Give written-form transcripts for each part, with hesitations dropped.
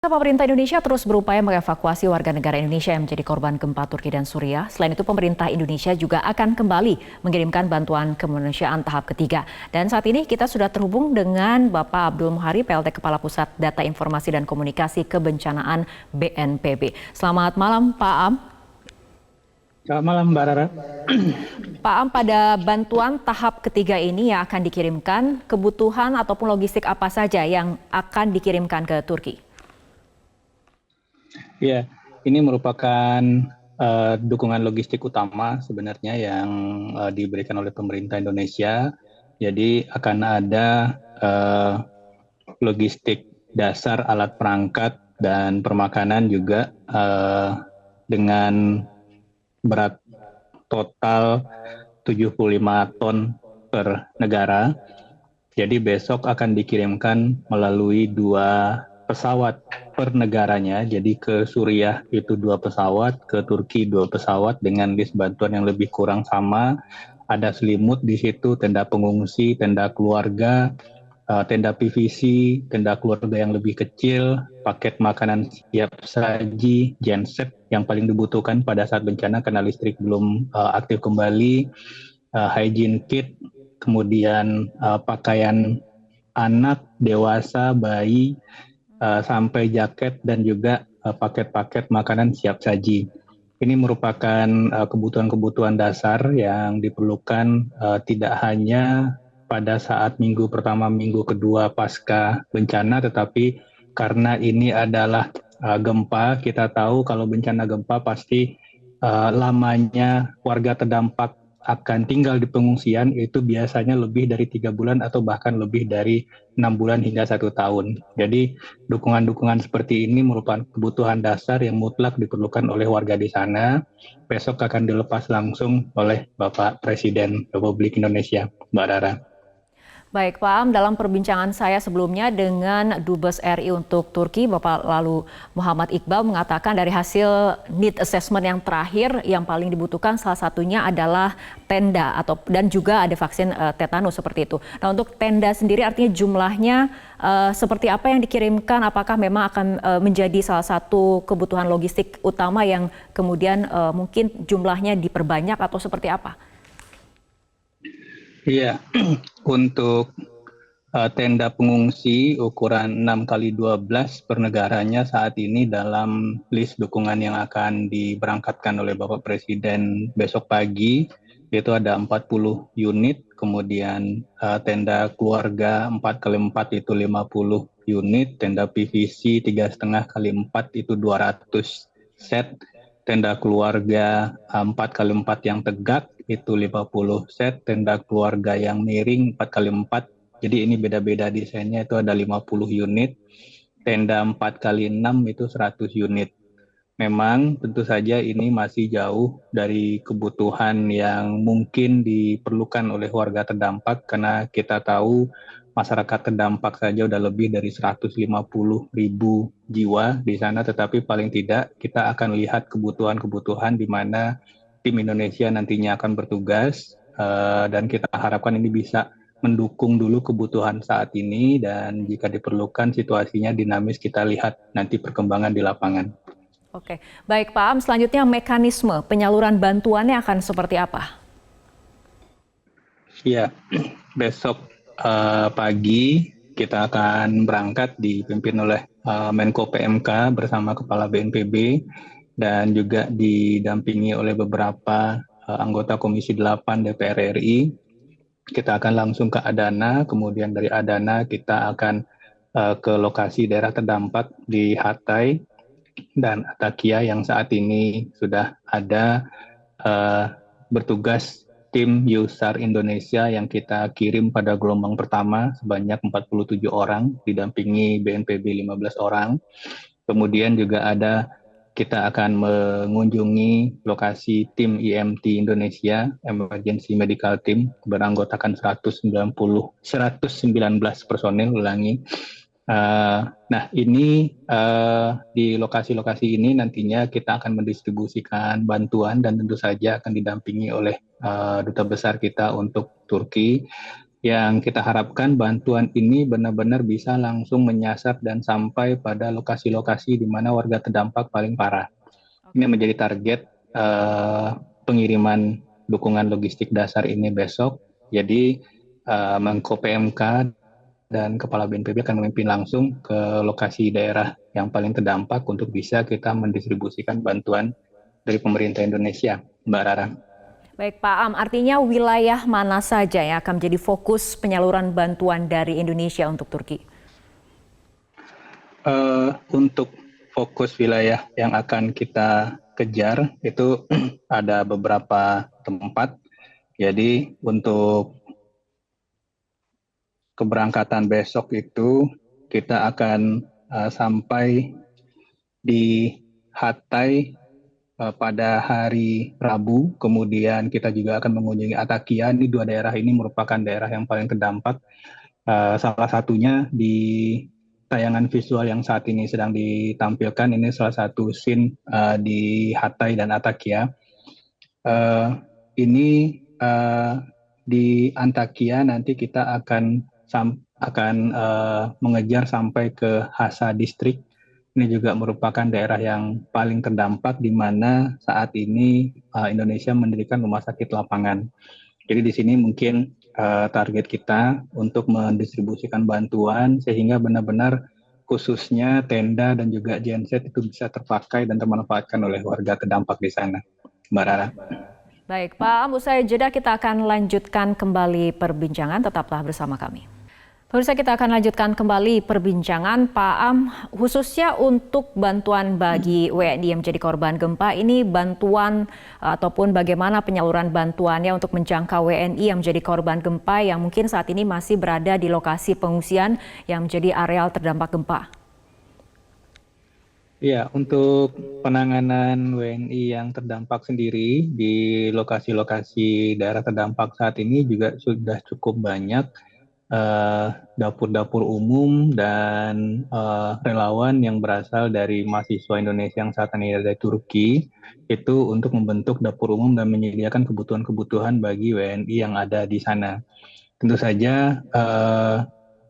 Pemerintah Indonesia terus berupaya mengevakuasi warga negara Indonesia yang menjadi korban gempa Turki dan Suriah. Selain itu, pemerintah Indonesia juga akan kembali mengirimkan bantuan kemanusiaan tahap ketiga. Dan saat ini kita sudah terhubung dengan Bapak Abdul Muhari, PLT Kepala Pusat Data Informasi dan Komunikasi Kebencanaan BNPB. Selamat malam, Pak Am. Selamat malam, Mbak Rara. Pak Am, pada bantuan tahap ketiga ini yang akan dikirimkan, kebutuhan ataupun logistik apa saja yang akan dikirimkan ke Turki? Ya, ini merupakan dukungan logistik utama sebenarnya yang diberikan oleh pemerintah Indonesia. Jadi akan ada logistik dasar alat perangkat dan permakanan juga dengan berat total 75 ton per negara. Jadi besok akan dikirimkan melalui 2 pesawat per negaranya. Jadi ke Suriah itu 2 pesawat, ke Turki 2 pesawat dengan list bantuan yang lebih kurang sama. Ada selimut di situ, tenda pengungsi, tenda keluarga, tenda PVC, tenda keluarga yang lebih kecil, paket makanan siap saji, genset yang paling dibutuhkan pada saat bencana karena listrik belum aktif kembali, hygiene kit, kemudian pakaian anak, dewasa, bayi, sampai jaket dan juga paket-paket makanan siap saji. Ini merupakan kebutuhan-kebutuhan dasar yang diperlukan tidak hanya pada saat minggu pertama, minggu kedua pasca bencana, tetapi karena ini adalah gempa, kita tahu kalau bencana gempa pasti lamanya warga terdampak akan tinggal di pengungsian itu biasanya lebih dari 3 bulan atau bahkan lebih dari 6 bulan hingga 1 tahun. Jadi dukungan-dukungan seperti ini merupakan kebutuhan dasar yang mutlak diperlukan oleh warga di sana. Besok akan dilepas langsung oleh Bapak Presiden Republik Indonesia, Mbak Rara. Baik, Pak Am, dalam perbincangan saya sebelumnya dengan Dubes RI untuk Turki, Bapak lalu Muhammad Iqbal mengatakan dari hasil need assessment yang terakhir yang paling dibutuhkan salah satunya adalah tenda dan juga ada vaksin tetanus seperti itu. Nah, untuk tenda sendiri artinya jumlahnya seperti apa yang dikirimkan? Apakah memang akan menjadi salah satu kebutuhan logistik utama yang kemudian mungkin jumlahnya diperbanyak atau seperti apa? Iya, untuk tenda pengungsi ukuran 6x12 per negaranya saat ini dalam list dukungan yang akan diberangkatkan oleh Bapak Presiden besok pagi, itu ada 40 unit, kemudian tenda keluarga 4x4 itu 50 unit, tenda PVC 3,5x4 itu 200 set, tenda keluarga 4x4 yang tegak itu 50 set, tenda keluarga yang miring 4x4, jadi ini beda-beda desainnya, itu ada 50 unit, tenda 4x6 itu 100 unit. Memang tentu saja ini masih jauh dari kebutuhan yang mungkin diperlukan oleh warga terdampak karena kita tahu masyarakat terdampak saja udah lebih dari 150.000 jiwa di sana, tetapi paling tidak kita akan lihat kebutuhan-kebutuhan di mana tim Indonesia nantinya akan bertugas dan kita harapkan ini bisa mendukung dulu kebutuhan saat ini dan jika diperlukan situasinya dinamis kita lihat nanti perkembangan di lapangan. Oke, baik Pak Am, selanjutnya mekanisme penyaluran bantuannya akan seperti apa? Ya, besok pagi kita akan berangkat dipimpin oleh Menko PMK bersama Kepala BNPB dan juga didampingi oleh beberapa anggota Komisi 8 DPR RI. Kita akan langsung ke Adana, kemudian dari Adana kita akan ke lokasi daerah terdampak di Hatay dan Atakia yang saat ini sudah ada bertugas tim Yusar Indonesia yang kita kirim pada gelombang pertama sebanyak 47 orang, didampingi BNPB 15 orang. Kemudian juga ada kita akan mengunjungi lokasi tim IMT Indonesia, Emergency Medical Team, beranggotakan 119 personil, Nah, ini di lokasi-lokasi ini nantinya kita akan mendistribusikan bantuan dan tentu saja akan didampingi oleh Duta Besar kita untuk Turki. yang kita harapkan bantuan ini benar-benar bisa langsung menyasar dan sampai pada lokasi-lokasi di mana warga terdampak paling parah. Ini menjadi target pengiriman dukungan logistik dasar ini besok. Jadi Menko PMK dan Kepala BNPB akan memimpin langsung ke lokasi daerah yang paling terdampak untuk bisa kita mendistribusikan bantuan dari pemerintah Indonesia, Mbak Rara. Baik Pak Am, artinya wilayah mana saja yang akan menjadi fokus penyaluran bantuan dari Indonesia untuk Turki? Untuk fokus wilayah yang akan kita kejar itu ada beberapa tempat. Jadi untuk keberangkatan besok itu kita akan sampai di Hatay pada hari Rabu, kemudian kita juga akan mengunjungi Atakia. Ini dua daerah ini merupakan daerah yang paling terdampak. Salah satunya di tayangan visual yang saat ini sedang ditampilkan, ini salah satu scene di Hatay dan Atakia. Ini di Antakya nanti kita akan mengejar sampai ke Hasa Distrik. Ini juga merupakan daerah yang paling terdampak di mana saat ini Indonesia mendirikan rumah sakit lapangan. Jadi di sini mungkin target kita untuk mendistribusikan bantuan sehingga benar-benar khususnya tenda dan juga genset itu bisa terpakai dan termanfaatkan oleh warga terdampak di sana, Mbak Rara. Baik Pak Am, usai jeda kita akan lanjutkan kembali perbincangan, tetaplah bersama kami. Pemirsa, kita akan lanjutkan kembali perbincangan Pak Am, khususnya untuk bantuan bagi WNI yang menjadi korban gempa. Ini bantuan ataupun bagaimana penyaluran bantuannya untuk menjangkau WNI yang menjadi korban gempa yang mungkin saat ini masih berada di lokasi pengungsian yang menjadi areal terdampak gempa. Ya, untuk penanganan WNI yang terdampak sendiri di lokasi-lokasi daerah terdampak saat ini juga sudah cukup banyak dapur-dapur umum dan relawan yang berasal dari mahasiswa Indonesia yang saat ini ada di Turki itu untuk membentuk dapur umum dan menyediakan kebutuhan-kebutuhan bagi WNI yang ada di sana. Tentu saja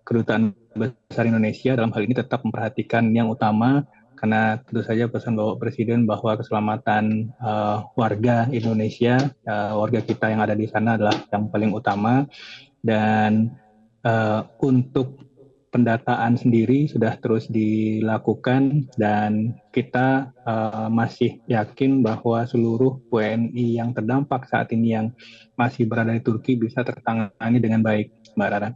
Kedutaan Besar Indonesia dalam hal ini tetap memperhatikan yang utama karena tentu saja pesan Bapak Presiden bahwa keselamatan warga Indonesia, warga kita yang ada di sana adalah yang paling utama. Dan untuk pendataan sendiri sudah terus dilakukan dan kita masih yakin bahwa seluruh WNI yang terdampak saat ini yang masih berada di Turki bisa tertangani dengan baik, Mbak Rara.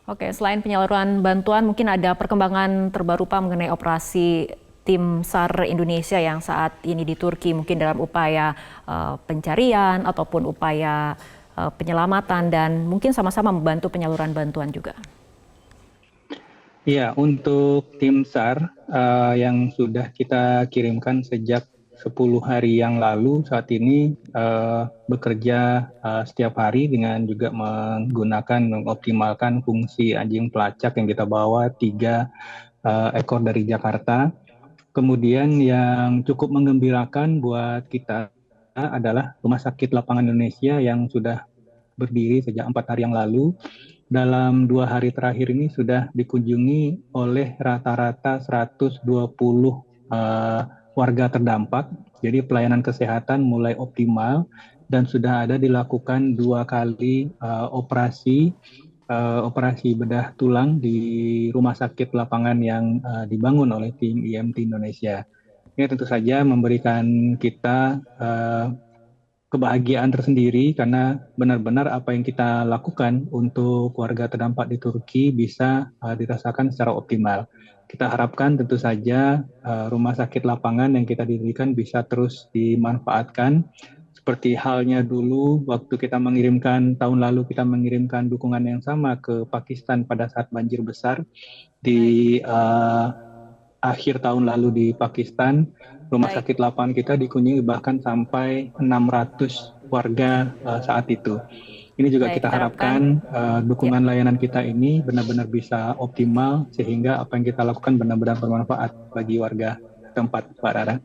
Oke, selain penyaluran bantuan, mungkin ada perkembangan terbaru Pak mengenai operasi tim SAR Indonesia yang saat ini di Turki, mungkin dalam upaya pencarian ataupun upaya penyelamatan dan mungkin sama-sama membantu penyaluran bantuan juga. Iya, untuk tim SAR yang sudah kita kirimkan sejak 10 hari yang lalu saat ini bekerja setiap hari dengan juga mengoptimalkan fungsi anjing pelacak yang kita bawa 3 ekor dari Jakarta. Kemudian yang cukup menggembirakan buat kita adalah Rumah Sakit Lapangan Indonesia yang sudah berdiri sejak 4 hari yang lalu. Dalam 2 hari terakhir ini sudah dikunjungi oleh rata-rata 120 warga terdampak. Jadi pelayanan kesehatan mulai optimal dan sudah ada dilakukan 2 kali operasi bedah tulang di rumah sakit lapangan yang dibangun oleh tim IMT Indonesia. Ini tentu saja memberikan kita kebahagiaan tersendiri karena benar-benar apa yang kita lakukan untuk warga terdampak di Turki bisa dirasakan secara optimal. Kita harapkan tentu saja rumah sakit lapangan yang kita dirikan bisa terus dimanfaatkan. Seperti halnya dulu waktu kita mengirimkan, tahun lalu kita mengirimkan dukungan yang sama ke Pakistan pada saat banjir besar di akhir tahun lalu di Pakistan. Rumah sakit lapangan kita dikunjungi bahkan sampai 600 warga saat itu. Ini juga kita harapkan dukungan layanan kita ini benar-benar bisa optimal sehingga apa yang kita lakukan benar-benar bermanfaat bagi warga tempat, Pak Rara.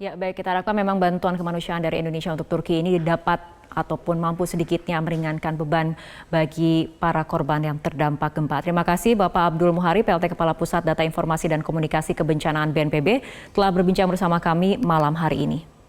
Ya, baik, kita harapkan memang bantuan kemanusiaan dari Indonesia untuk Turki ini dapat ataupun mampu sedikitnya meringankan beban bagi para korban yang terdampak gempa. Terima kasih Bapak Abdul Muhari, PLT Kepala Pusat Data Informasi dan Komunikasi Kebencanaan BNPB, telah berbincang bersama kami malam hari ini.